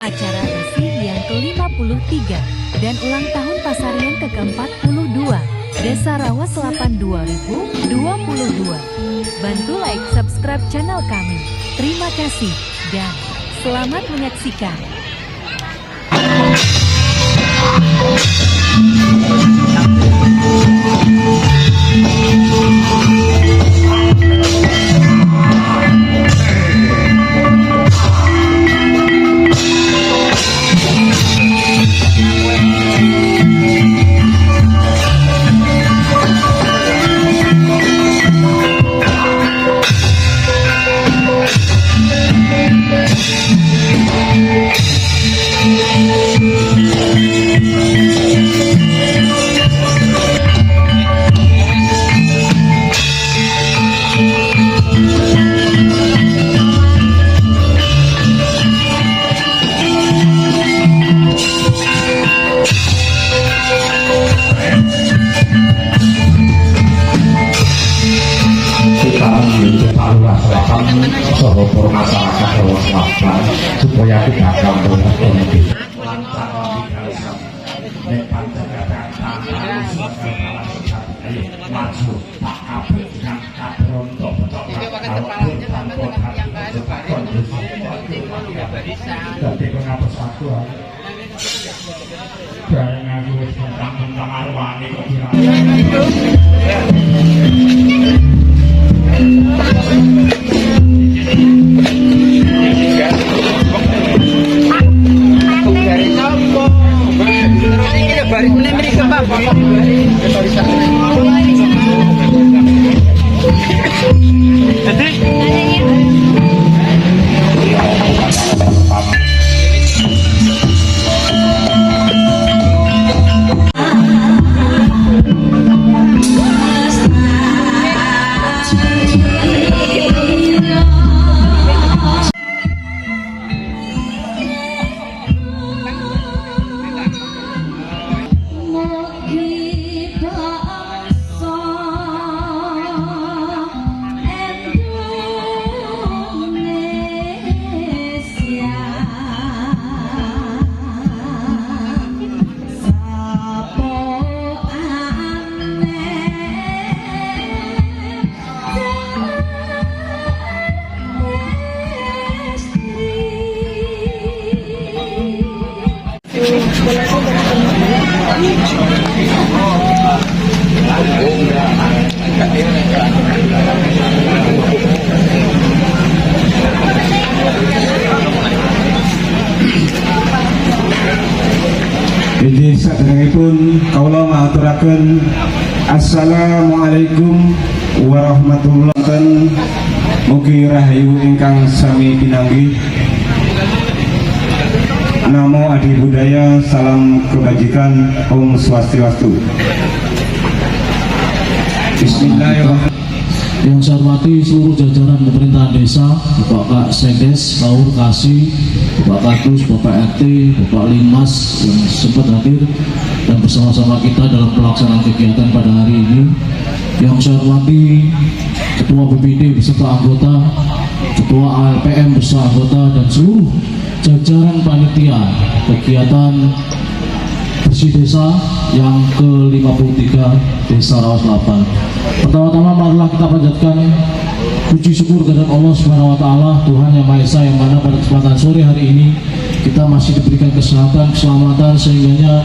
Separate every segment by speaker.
Speaker 1: Acara resmi yang ke-53 dan ulang tahun Pasarian ke-42 Desa Rawa Selapan 2022. Bantu like, subscribe channel kami. Terima kasih dan selamat menyaksikan.
Speaker 2: Sohor masyarakat Rawa Selapan supaya tidak kampung ekonomi lancar maju tak kabeh dengan kadron dadi pengapas aku bareng aku wis tentang arwani kok
Speaker 3: Jadi saderengipun kaula ngaturaken Assalamualaikum warahmatullahi wabarakatuh. Mugi rahayu ingkang sami pinanggih. Namo Adi Budaya, salam kebajikan, Om Swastiastu. Bismillahirrahmanirrahim.
Speaker 4: Yang saya hormati seluruh jajaran pemerintahan desa, Bapak Kak Sedes, Kaur Kasih, Bapak Kadus, Bapak RT, Bapak Limas yang sempat hadir dan bersama-sama kita dalam pelaksanaan kegiatan pada hari ini. Yang saya hormati Ketua BPD beserta anggota, Ketua ALPM beserta anggota dan seluruh jajaran panitia kegiatan bersih desa yang ke-53 Desa Rawa Selapan. Pertama-tama marilah kita panjatkan puji syukur kepada Allah Subhanahu wa taala, Tuhan yang Maha Esa, yang mana pada kesempatan sore hari ini kita masih diberikan kesehatan, keselamatan sehingga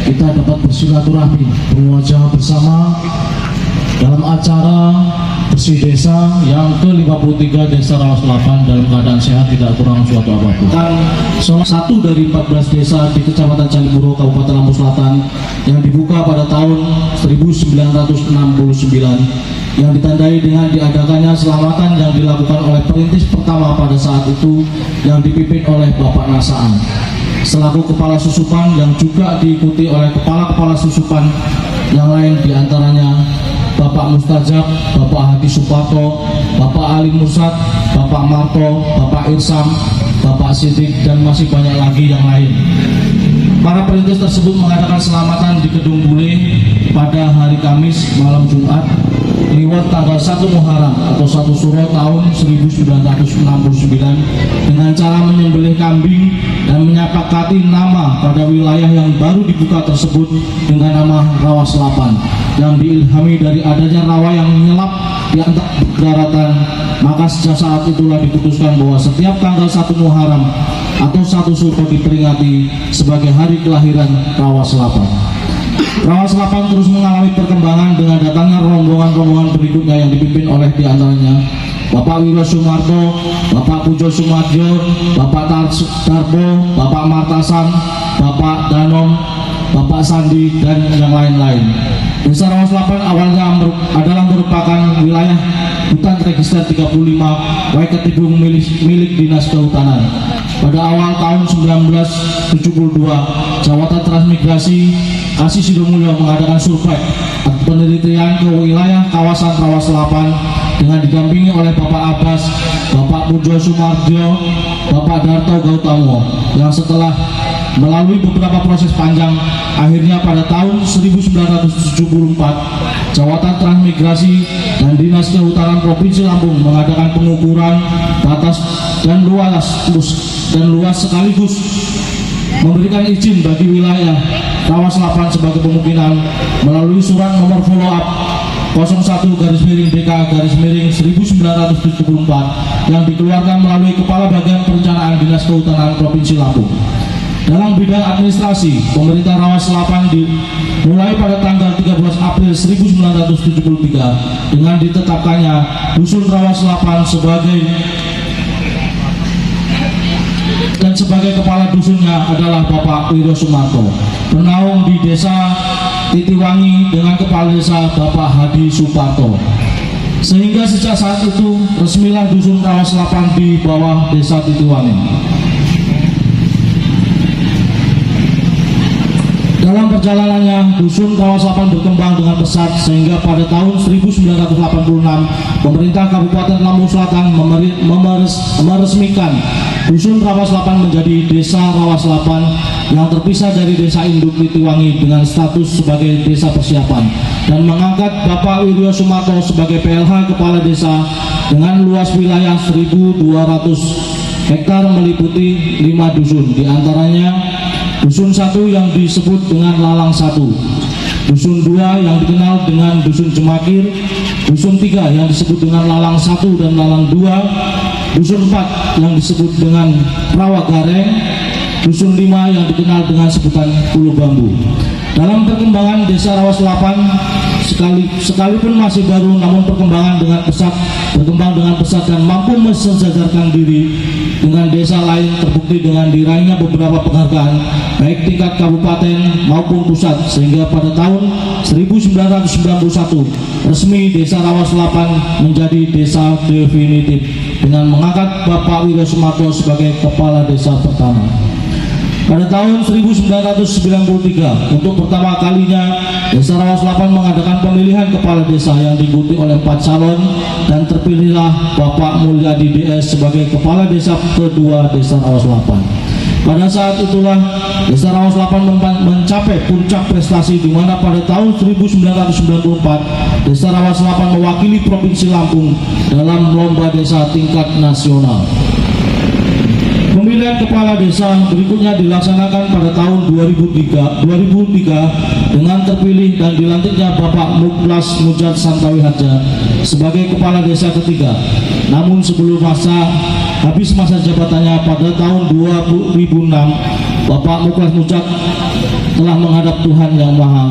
Speaker 4: kita dapat bersilaturahmi, bermuajah bersama dalam acara bersih desa yang ke-53 Desa Rawa Selapan dalam keadaan sehat, tidak kurang suatu apapun. Salah satu dari 14 desa di Kecamatan Candipuro, Kabupaten Lampung Selatan yang dibuka pada tahun 1969 yang ditandai dengan diadakannya selamatan yang dilakukan oleh perintis pertama pada saat itu yang dipimpin oleh Bapak Nasaan selaku kepala susupan, yang juga diikuti oleh kepala-kepala susupan yang lain, diantaranya Bapak Mustajab, Bapak Hadi Suparto, Bapak Ali Mursad, Bapak Marto, Bapak Irsam, Bapak Sidik, dan masih banyak lagi yang lain. Para perintis tersebut mengadakan selamatan di Gedung Bule pada hari Kamis malam Jumat lewat tanggal 1 Muharram atau 1 Suro tahun 1969 dengan cara menyembelih kambing dan menyepakati nama pada wilayah yang baru dibuka tersebut dengan nama Rawa Selapan yang diilhami dari adanya rawa yang menyelap di antara daratan. Maka sejak saat itulah diputuskan bahwa setiap tanggal 1 Muharram atau 1 Suro diperingati sebagai hari kelahiran Rawa Selapan. Rawa Selapan terus mengalami perkembangan dengan datangnya rombongan-rombongan berikutnya yang dipimpin oleh diantaranya Bapak Wiro Sumarto, Bapak Pujo Sumadjo, Bapak Tarbo, Bapak Martasan, Bapak Danom, Bapak Sandi, dan yang lain-lain. Desa Rawa Selapan awalnya adalah merupakan wilayah hutan register 35 Waiketibung milik Dinas Kehutanan. Pada awal tahun 1972, Jawatan Transmigrasi Kasih Sidomulyo mengadakan survei penelitian ke wilayah kawasan Rawa Selapan dengan didampingi oleh Bapak Abbas, Bapak Pujo Sumarjo, Bapak Darto Gautamo, yang setelah melalui beberapa proses panjang, akhirnya pada tahun 1974 Jawatan Transmigrasi dan Dinas Kehutanan Provinsi Lampung mengadakan pengukuran batas dan luas sekaligus memberikan izin bagi wilayah Rawa Selapan sebagai pemukiman melalui surat nomor follow up 01-DK-1974 yang dikeluarkan melalui Kepala Bagian Perencanaan Dinas Kehutanan Provinsi Lampung. Dalam bidang administrasi, pemerintah Rawa Selapan dimulai pada tanggal 13 April 1973 dengan ditetapkannya Dusun Rawa Selapan sebagai kepala dusunnya adalah Bapak Wiro Sumarto. Penaung di Desa Titiwangi dengan kepala desa Bapak Hadi Suparto. Sehingga sejak saat itu resmilah Dusun Rawa Selapan di bawah Desa Titiwangi. Dalam perjalanannya, Dusun Rawa Selapan berkembang dengan pesat sehingga pada tahun 1986 pemerintah Kabupaten Lampung Selatan meresmikan Dusun Rawa Selapan menjadi Desa Rawa Selapan yang terpisah dari Desa Induk Titiwangi dengan status sebagai desa persiapan dan mengangkat Bapak Wiro Sumarto sebagai PLH Kepala Desa dengan luas wilayah 1.200 hektar meliputi 5 dusun, diantaranya Dusun 1 yang disebut dengan Lalang 1, Dusun 2 yang dikenal dengan Dusun Jemakir, Dusun 3 yang disebut dengan Lalang 1 dan Lalang 2, Dusun 4 yang disebut dengan Rawa Gareng, Dusun 5 yang dikenal dengan sebutan Ulu Bambu. Dalam perkembangan Desa Rawa Selapan sekalipun masih baru, namun berkembang dengan pesat dan mampu mensejajarkan diri dengan desa lain, terbukti dengan diraihnya beberapa penghargaan baik tingkat kabupaten maupun pusat, sehingga pada tahun 1991 resmi Desa Rawa Selapan menjadi desa definitif dengan mengangkat Bapak Wiro Sumarto sebagai kepala desa pertama. Pada tahun 1993, untuk pertama kalinya Desa Rawa Selapan mengadakan pemilihan kepala desa yang diikuti oleh 4 calon dan terpilihlah Bapak Mulyadi DS sebagai kepala desa kedua Desa Rawa Selapan. Pada saat itulah Desa Rawa Selapan mencapai puncak prestasi di mana pada tahun 1994 Desa Rawa Selapan mewakili Provinsi Lampung dalam lomba desa tingkat nasional. Pemilihan kepala desa berikutnya dilaksanakan pada tahun 2003 dengan terpilih dan dilantiknya Bapak Muklas Mujad Santawi Harja sebagai kepala desa ketiga. Namun sebelum habis masa jabatannya pada tahun 2006, Bapak Muklas Mujad telah menghadap Tuhan Yang Maha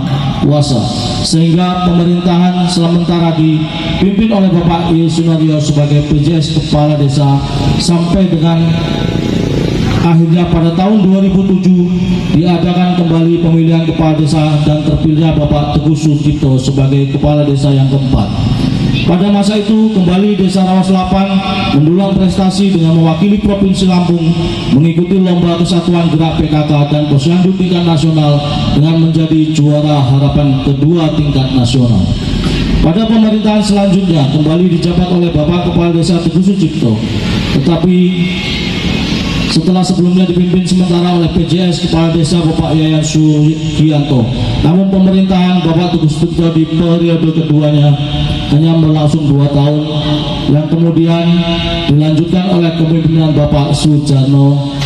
Speaker 4: Kuasa, sehingga pemerintahan sementara dipimpin oleh Bapak I. Sunaryo sebagai PJS kepala desa sampai dengan akhirnya pada tahun 2007 diadakan kembali pemilihan kepala desa dan terpilihnya Bapak Teguh Sucipto sebagai kepala desa yang keempat. Pada masa itu kembali Desa Rawa Selapan mendulang prestasi dengan mewakili Provinsi Lampung mengikuti lomba kesatuan gerak PKK dan posyandu tingkat nasional dengan menjadi juara harapan kedua tingkat nasional. Pada pemerintahan selanjutnya kembali dijabat oleh Bapak Kepala Desa Teguh Sucipto, tetapi setelah sebelumnya dipimpin sementara oleh PJS Kepala Desa Bapak Yayan Sugianto. Namun pemerintahan Bapak Teguh Sucipto di periode keduanya hanya berlangsung 2 tahun, yang kemudian dilanjutkan oleh kepemimpinan Bapak Sujarno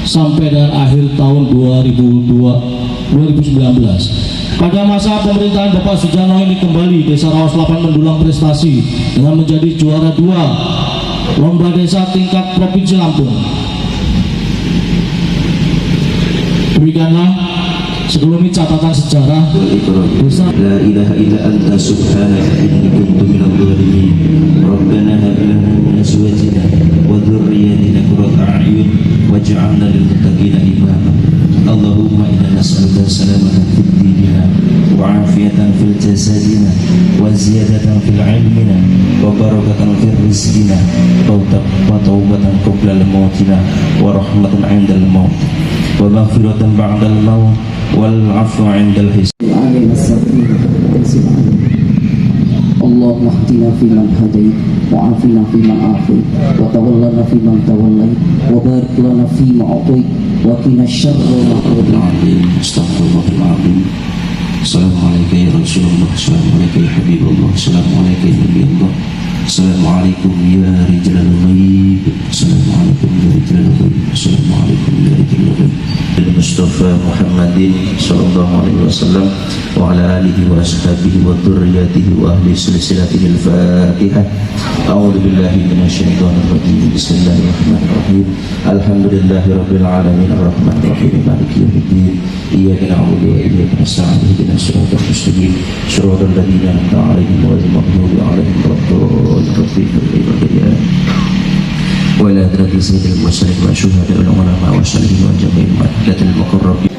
Speaker 4: sampai dengan akhir tahun 2019. Pada masa pemerintahan Bapak Sujarno ini kembali Desa Rawa Selapan mendulang prestasi dengan menjadi juara 2 lomba desa tingkat Provinsi Lampung. Demikianlah sebelumnya catatan sejarah desa.
Speaker 5: La ilaha illa anta subhanaka inni kuntu minadh dhalimin. Rabbana hab lana min azwajina wa dhurriyyatina qurrata a'yun waj'alna lil muttaqina imama. Allahumma inna nas'aluka salamatan fid dinina wa 'afiyatan fil jasadina wa ziyadatan fil 'ilmina wa barakatan fil rizqina wa taubatan qabla al-mautina wa rahmatan 'inda al-maut wa maghfiratan ba'da al-maut wal 'afwa 'inda al-hisab. اللهم اهدنا فيمن هديت وعافنا فيمن عافيت وتولنا فيمن توليت وبارك لنا فيما اعطيت وقنا الشر ما قضيت. Astagfirullahaladzim. Assalamualaikum ya Rasulullah, Assalamualaikum ya Habibullah, Assalamualaikum ya Nabi Allah, Assalamualaikum ya Rijalul Ghaib, Assalamualaikum ya Rijalul Ghaib, Assalamualaikum ya Rijalul Ghaib. Mustafa Muhammadin sallallahu alaihi wasallam wa ala alihi wa ashabihi wa dhurriyyatihi wa ahli silsilatihi al-Fatihah. A'udzu billahi minasyaitonir rajim. Bismillahirrahmanirrahim. Alhamdulillahirabbil alamin arrahmanir rahim maliki yaumiddin. Iyyaka na'budu wa iyyaka nasta'in. Ihdinas siratal mustaqim. Shiratal ladzina an'amta 'alaihim ghairil maghdubi 'alaihim waladdallin. وإلى حضرة سيد المرسلين والشهداء والعلماء والصالحين وجميع الملائكة المقربين.